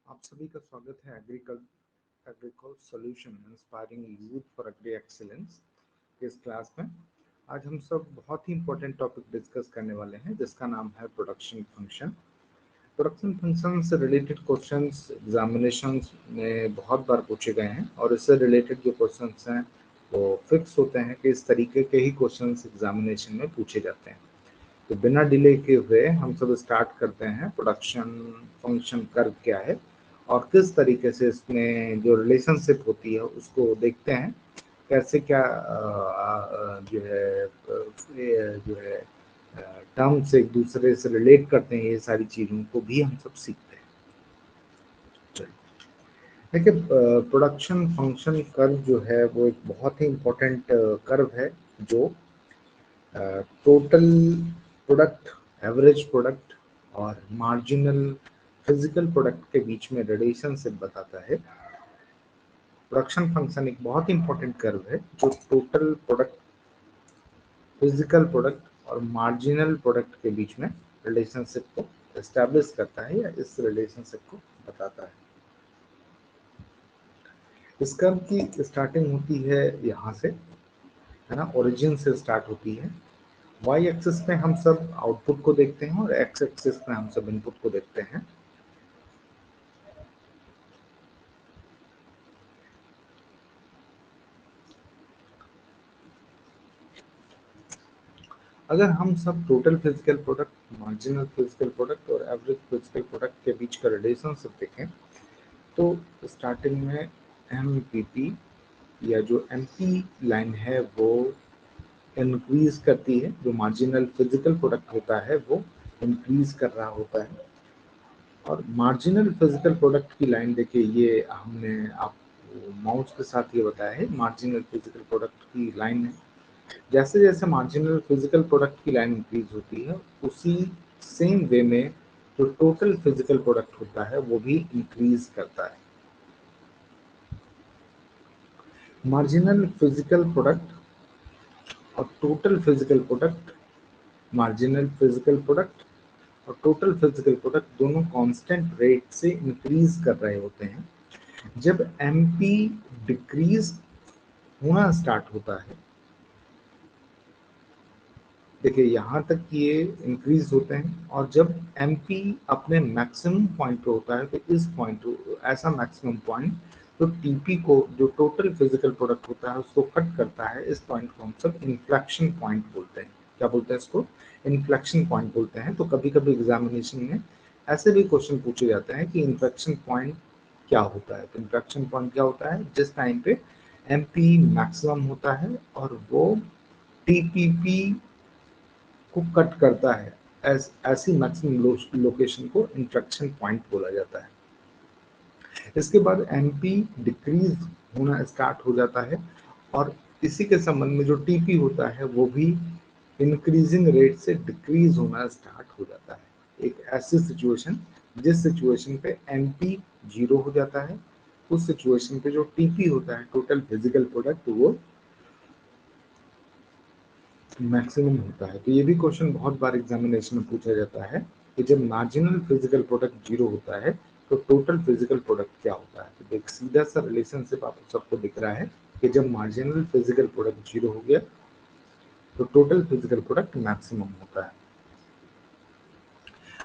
आप सभी का स्वागत है agriculture solution inspiring youth for agri excellence के इस क्लास में। आज हम सब बहुत ही इंपॉर्टेंट टॉपिक डिस्कस करने वाले हैं जिसका नाम है प्रोडक्शन फंक्शन। प्रोडक्शन फंक्शन से रिलेटेड क्वेश्चंस एग्जामिनेशंस में बहुत बार पूछे गए हैं और इससे रिलेटेड जो क्वेश्चंस हैं वो फिक्स होते हैं कि इस तरीके के ही क्वेश्चंस एग्जामिनेशन में पूछे जाते हैं। तो बिना डिले के हुए हम सब स्टार्ट करते हैं। प्रोडक्शन फंक्शन कर्व क्या है और किस तरीके से इसमें जो रिलेशनशिप होती है उसको देखते हैं, कैसे क्या जो है टर्म्स एक दूसरे से रिलेट करते हैं, ये सारी चीज़ों को भी हम सब सीखते हैं। देखिए, प्रोडक्शन फंक्शन कर्व जो है वो एक बहुत ही इम्पोर्टेंट कर्व है जो टोटल प्रोडक्ट, एवरेज प्रोडक्ट और मार्जिनल फिजिकल प्रोडक्ट के बीच में रिलेशनशिप बताता है। प्रोडक्शन फंक्शन एक बहुत ही इंपॉर्टेंट कर्व है जो टोटल प्रोडक्ट, फिजिकल प्रोडक्ट और मार्जिनल प्रोडक्ट के बीच में रिलेशनशिप को एस्टैब्लिश करता है या इस रिलेशनशिप को बताता है। इस कर्व की स्टार्टिंग होती है यहाँ से, है ना, ओरिजिन से स्टार्ट होती है। वाई एक्सिस में हम सब आउटपुट को देखते हैं और एक्स एक्सिस में हम सब इनपुट को देखते हैं। अगर हम सब total physical product, marginal physical product और एवरेज फिजिकल प्रोडक्ट के बीच का रिलेशनशिप देखें तो स्टार्टिंग में एमपीपी या जो एमपी लाइन है वो इंक्रीज करती है, जो मार्जिनल फिजिकल प्रोडक्ट होता है वो इंक्रीज कर रहा होता है। और मार्जिनल फिजिकल प्रोडक्ट की लाइन देखिए, ये हमने आप माउस के साथ ये बताया है, मार्जिनल फिजिकल प्रोडक्ट की लाइन है। जैसे जैसे मार्जिनल फिजिकल प्रोडक्ट की लाइन इंक्रीज होती है उसी सेम वे में जो टोटल फिजिकल प्रोडक्ट होता है वो भी इंक्रीज करता है। मार्जिनल फिजिकल प्रोडक्ट और total physical product, marginal physical product और टोटल फिजिकल प्रोडक्ट दोनों कांस्टेंट रेट से इंक्रीज कर रहे होते हैं। जब एमपी डिक्रीज होना स्टार्ट होता है, देखिए यहाँ तक ये इंक्रीज होते हैं और जब एमपी अपने मैक्सिमम पॉइंट पे होता है तो इस पॉइंट, ऐसा मैक्सिमम पॉइंट तो टीपी को, जो टोटल फिजिकल प्रोडक्ट होता है, उसको कट करता है। इस पॉइंट को हम सब इन्फ्लेक्शन पॉइंट बोलते हैं। क्या बोलते हैं इसको? इन्फ्लेक्शन पॉइंट बोलते हैं। तो कभी कभी एग्जामिनेशन में ऐसे भी क्वेश्चन पूछे जाते हैं कि इन्फ्लेक्शन पॉइंट क्या होता है। तो इन्फ्लेक्शन पॉइंट क्या होता है? जिस टाइम पे एमपी मैक्सिमम होता है और वो टीपीपी को कट करता है, ऐसी मैक्सिमम लोकेशन को इंफ्लेक्शन पॉइंट बोला जाता है। इसके बाद एमपी डिक्रीज होना स्टार्ट हो जाता है और इसी के संबंध में जो टीपी होता है वो भी इंक्रीजिंग रेट से डिक्रीज होना स्टार्ट हो जाता है। एक ऐसी सिचुएशन जिस सिचुएशन पे एमपी जीरो हो जाता है, उस सिचुएशन पे जो टीपी होता है, टोटल फिजिकल प्रोडक्ट, वो मैक्सिमम होता है। तो ये भी क्वेश्चन बहुत बार एग्जामिनेशन में पूछा जाता है कि जब मार्जिनल फिजिकल प्रोडक्ट जीरो होता है तो टोटल फिजिकल प्रोडक्ट क्या होता है। तो एक सीधा सा रिलेशनशिप आप सबको दिख रहा है कि जब मार्जिनल फिजिकल प्रोडक्ट जीरो हो गया तो टोटल फिजिकल प्रोडक्ट मैक्सिमम होता है।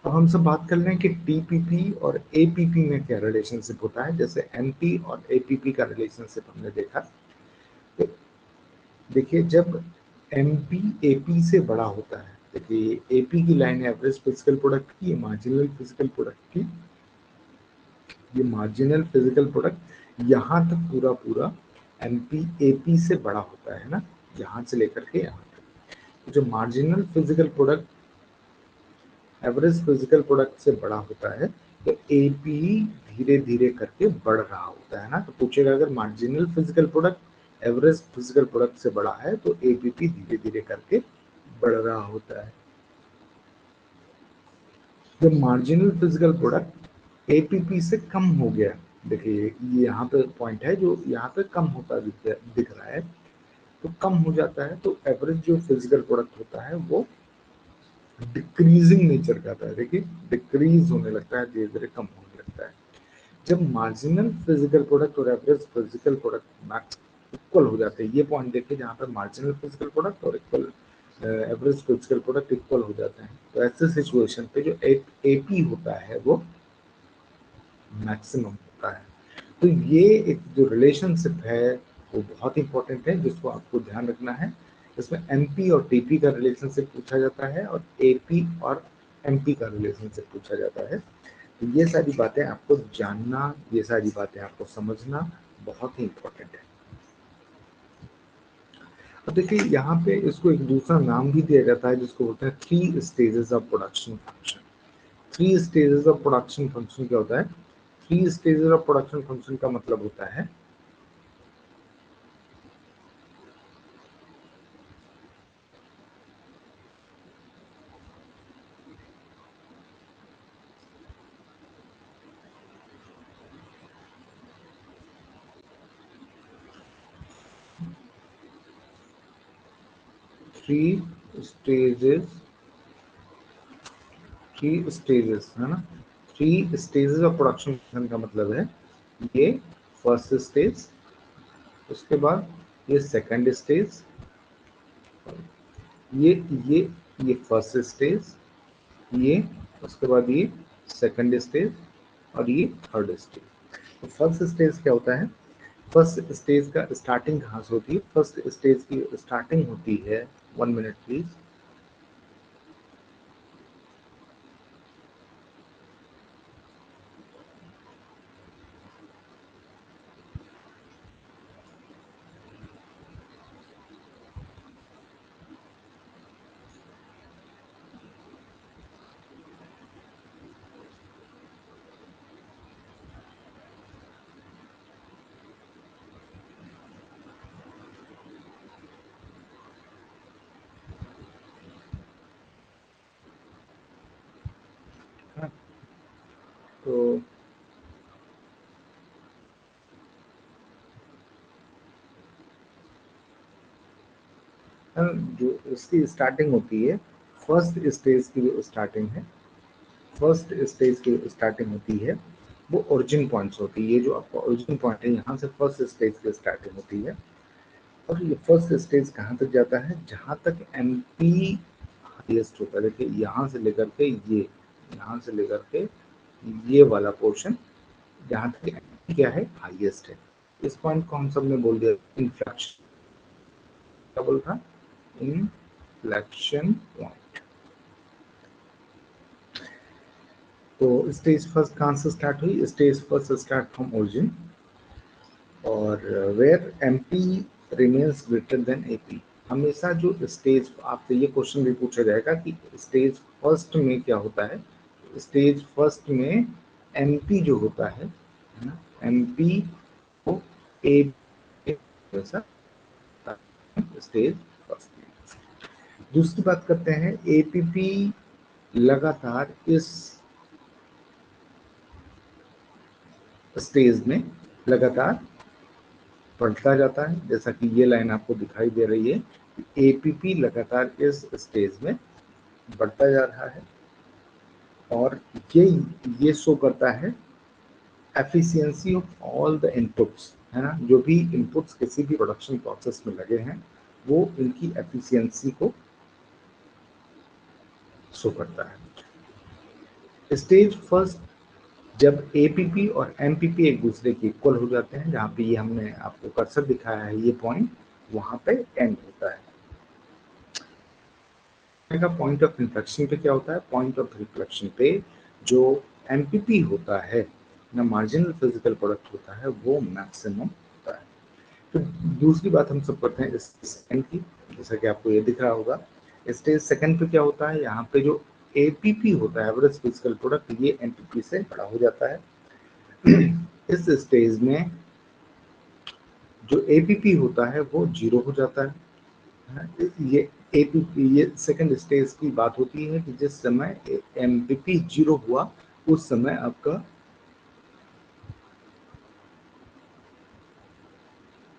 अब हम सब बात कर लें कि टीपीपी और एपीपी में क्या रिलेशनशिप होता है। जैसे एमपी और एपीपी का रिलेशनशिप हमने देखा, तो देखिए जब एमपी एपी से बड़ा होता है, देखिए एपी की लाइन है एवरेज फिजिकल प्रोडक्ट की, मार्जिनल फिजिकल प्रोडक्ट की, ये मार्जिनल फिजिकल प्रोडक्ट यहाँ तक पूरा पूरा एमपी एपी से बड़ा होता है ना, यहाँ से लेकर के यहाँ तक। तो जो marginal physical product average physical product से बड़ा होता है तो एपी धीरे धीरे करके बढ़ रहा होता है ना। तो पूछेगा अगर marginal physical product average physical product से बड़ा है तो एपीपी धीरे धीरे करके बढ़ रहा होता है। जब मार्जिनल फिजिकल प्रोडक्ट एपीपी से कम हो गया, देखिए ये यहाँ पे पॉइंट है जो यहाँ पे कम होता दिख रहा है, तो कम हो जाता है तो एवरेज जो फिजिकल प्रोडक्ट होता है वो डिक्रीजिंग नेचर का था। देखिए डिक्रीज होने लगता है, धीरे धीरे कम होने लगता है। जब मार्जिनल फिजिकल प्रोडक्ट और average physical product max equal हो जाते हैं, ये पॉइंट देखिए जहाँ पर मार्जिनल फिजिकल प्रोडक्ट और equal average physical product equal हो जाते हैं, तो ऐसे सिचुएशन पे जो एपी होता है वो मैक्सिमम होता है। तो ये एक जो रिलेशनशिप है वो बहुत इंपॉर्टेंट है, जिसको आपको ध्यान रखना है। इसमें एमपी और टीपी का रिलेशनशिप पूछा जाता है और एपी और एमपी का रिलेशनशिप पूछा जाता है। तो ये सारी बातें आपको जानना, ये सारी बातें आपको समझना बहुत ही इंपॉर्टेंट है। अब देखिए यहाँ पे इसको एक दूसरा नाम भी दिया जाता है जिसको बोलते हैं 3 stages of production function. 3 stages of production function क्या होता है? 3 स्टेजेस ऑफ प्रोडक्शन फंक्शन का मतलब होता है 3 स्टेजेस, 3 स्टेजेस है ना। 3 स्टेजेस ऑफ प्रोडक्शन फंक्शन का मतलब है ये फर्स्ट स्टेज, उसके बाद ये सेकंड स्टेज, ये ये ये फर्स्ट स्टेज, ये उसके बाद ये सेकंड स्टेज और ये थर्ड स्टेज। तो फर्स्ट स्टेज क्या होता है? फर्स्ट स्टेज का स्टार्टिंग कहाँ से होती है? फर्स्ट स्टेज की स्टार्टिंग होती है, 1 मिनट प्लीज। तो जो इसकी स्टार्टिंग होती है, फर्स्ट स्टेज की जो स्टार्टिंग है, फर्स्ट स्टेज की स्टार्टिंग होती है वो ओरिजिन पॉइंट्स होती है। ये जो आपका ओरिजिन पॉइंट है, यहाँ से फर्स्ट स्टेज की स्टार्टिंग होती है। और ये फर्स्ट स्टेज कहाँ तक जाता है? जहाँ तक एमपी हाईएस्ट होता है। देखिए यहाँ से लेकर के ये, यहाँ से लेकर के ये वाला पोर्शन, जहाँ तक एमपी क्या है? हाईएस्ट है। इस पॉइंट को हम सब ने बोल दिया इन्फ्लेक्शन। क्या बोल रहा? Inflection point. तो स्टेज फर्स्ट कहाँ से स्टार्ट हुई? Stage first start from origin और where MP remains greater than AP. हमेशा जो स्टेज, आपसे ये क्वेश्चन भी पूछा जाएगा कि स्टेज फर्स्ट में क्या होता है। स्टेज फर्स्ट में एमपी जो होता है ना, एमपी को ए जैसा स्टेज फर्स्ट। दूसरी बात करते हैं, एपीपी लगातार इस स्टेज में लगातार बढ़ता जाता है, जैसा कि ये लाइन आपको दिखाई दे रही है। एपीपी लगातार इस स्टेज में बढ़ता जा रहा है और ये शो करता है efficiency of all the inputs, है ना। जो भी इनपुट्स किसी भी प्रोडक्शन प्रोसेस में लगे हैं वो इनकी एफिशिएंसी को शो करता है। स्टेज फर्स्ट जब एपीपी और एमपीपी एक दूसरे के इक्वल हो जाते हैं, जहाँ पे ये हमने आपको कर्सर दिखाया है, ये पॉइंट वहां पे एंड होता है। का पॉइंट ऑफ इन्फ्लेक्शन पे क्या होता है? पॉइंट ऑफ रिफ्लेक्शन पे जो एमपीपी होता है ना, मार्जिनल फिजिकल प्रोडक्ट होता है, वो मैक्सिमम होता है। तो दूसरी बात हम सब करते हैं सेकंड की, जैसा कि आपको ये दिख रहा होगा। स्टेज सेकंड पे क्या होता है? यहाँ पे जो एपीपी होता है, एवरेज फिजिकल प्रोडक्ट, ये एमपीपी से बड़ा हो जाता है। इस स्टेज में जो एपीपी होता है वो जीरो हो जाता है। ये एपीपी, ये सेकंड स्टेज की बात होती है कि जिस समय एमपीपी जीरो हुआ उस समय आपका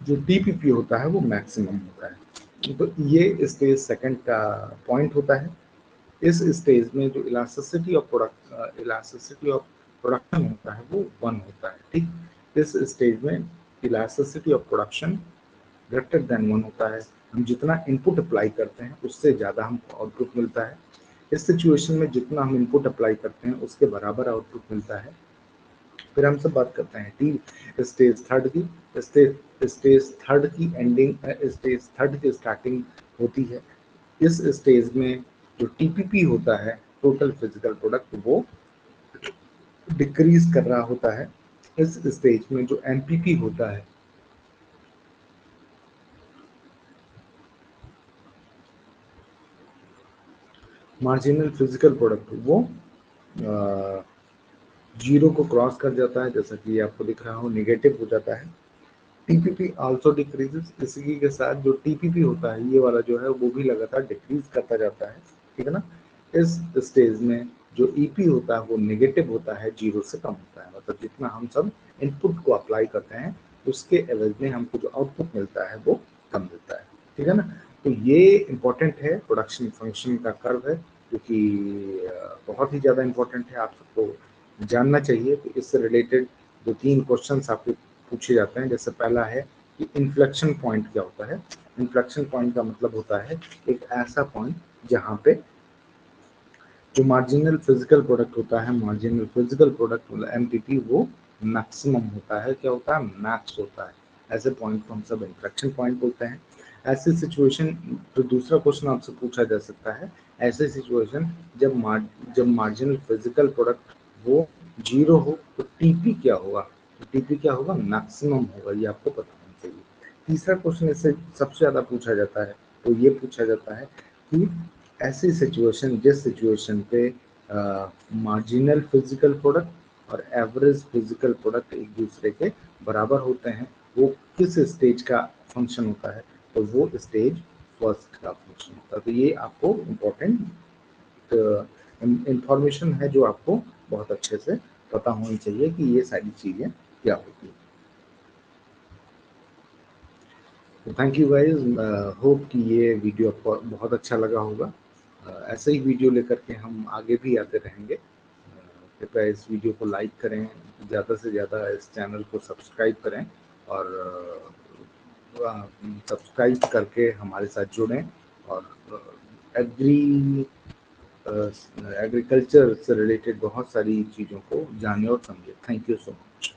जो टीपीपी होता है वो मैक्सिमम होता है। तो ये स्टेज सेकंड का पॉइंट होता है। इस स्टेज में जो elasticity of product, elasticity of production होता है वो 1 होता है, ठीक। इस स्टेज में elasticity of production greater than 1 होता है। हम जितना इनपुट अप्लाई करते हैं उससे ज़्यादा हमको आउटपुट मिलता है। इस सिचुएशन में जितना हम इनपुट अप्लाई करते हैं उसके बराबर आउटपुट मिलता है। फिर हम सब बात करते हैं टी स्टेज थर्ड की। स्टेज थर्ड की एंडिंग, स्टेज थर्ड की स्टार्टिंग होती है। इस स्टेज में जो टीपीपी होता है, टोटल फिजिकल प्रोडक्ट, वो डिक्रीज कर रहा होता है। इस स्टेज में जो एमपीपी होता है, मार्जिनल फिजिकल प्रोडक्ट, वो जीरो को क्रॉस कर जाता है, जैसा कि आपको दिख रहा हो नेगेटिव हो जाता है। TPP also decreases. इसी के साथ जो टीपीपी होता है, ये वाला जो है वो भी लगातार डिक्रीज करता जाता है, ठीक है ना। इस स्टेज में जो ईपी होता है वो नेगेटिव होता है, जीरो से कम होता है। मतलब जितना हम सब इनपुट को अप्लाई करते हैं उसके एवज में हमको जो आउटपुट मिलता है वो कम मिलता है, ठीक है ना। तो ये इंपॉर्टेंट है, प्रोडक्शन फंक्शन का कर्व है, जो कि बहुत ही ज़्यादा इंपॉर्टेंट है, आप सबको जानना चाहिए। तो इससे रिलेटेड 2-3 क्वेश्चंस आपके पूछे जाते हैं। जैसे पहला है कि इन्फ्लेक्शन पॉइंट क्या होता है। इन्फ्लेक्शन पॉइंट का मतलब होता है एक ऐसा पॉइंट जहाँ पे जो मार्जिनल फिजिकल प्रोडक्ट होता है, मार्जिनल फिजिकल प्रोडक्ट मतलब एमपीपी, वो मैक्सिमम होता है। क्या होता है? मैक्स होता है। ऐसे पॉइंट को हम सब इन्फ्लेक्शन पॉइंट बोलते हैं। ऐसी सिचुएशन, तो दूसरा क्वेश्चन आपसे पूछा जा सकता है, ऐसे सिचुएशन जब मार्जिनल फिजिकल प्रोडक्ट वो जीरो हो तो टीपी क्या होगा? तो टीपी क्या होगा? मैक्सिमम होगा। ये आपको पता होना चाहिए। तीसरा क्वेश्चन इससे सबसे ज्यादा पूछा जाता है, तो ये पूछा जाता है कि ऐसी सिचुएशन, जिस सिचुएशन पे मार्जिनल फिजिकल प्रोडक्ट और एवरेज फिजिकल प्रोडक्ट एक दूसरे के बराबर होते हैं, वो किस स्टेज का फंक्शन होता है? तो वो स्टेज फर्स्ट का फंक्शन होता है। तो ये आपको इम्पोर्टेंट इंफॉर्मेशन है जो आपको बहुत अच्छे से पता होनी चाहिए कि ये सारी चीजें क्या होती है। तो थैंक यू गाइस, होप कि ये वीडियो आपको बहुत अच्छा लगा होगा। ऐसे ही वीडियो लेकर के हम आगे भी आते रहेंगे। कृपया इस वीडियो को लाइक करें, ज़्यादा से ज़्यादा इस चैनल को सब्सक्राइब करें, और सब्सक्राइब करके हमारे साथ जुड़ें, और एग्री एग्रीकल्चर से रिलेटेड बहुत सारी चीज़ों को जानें और समझें। Thank you so much.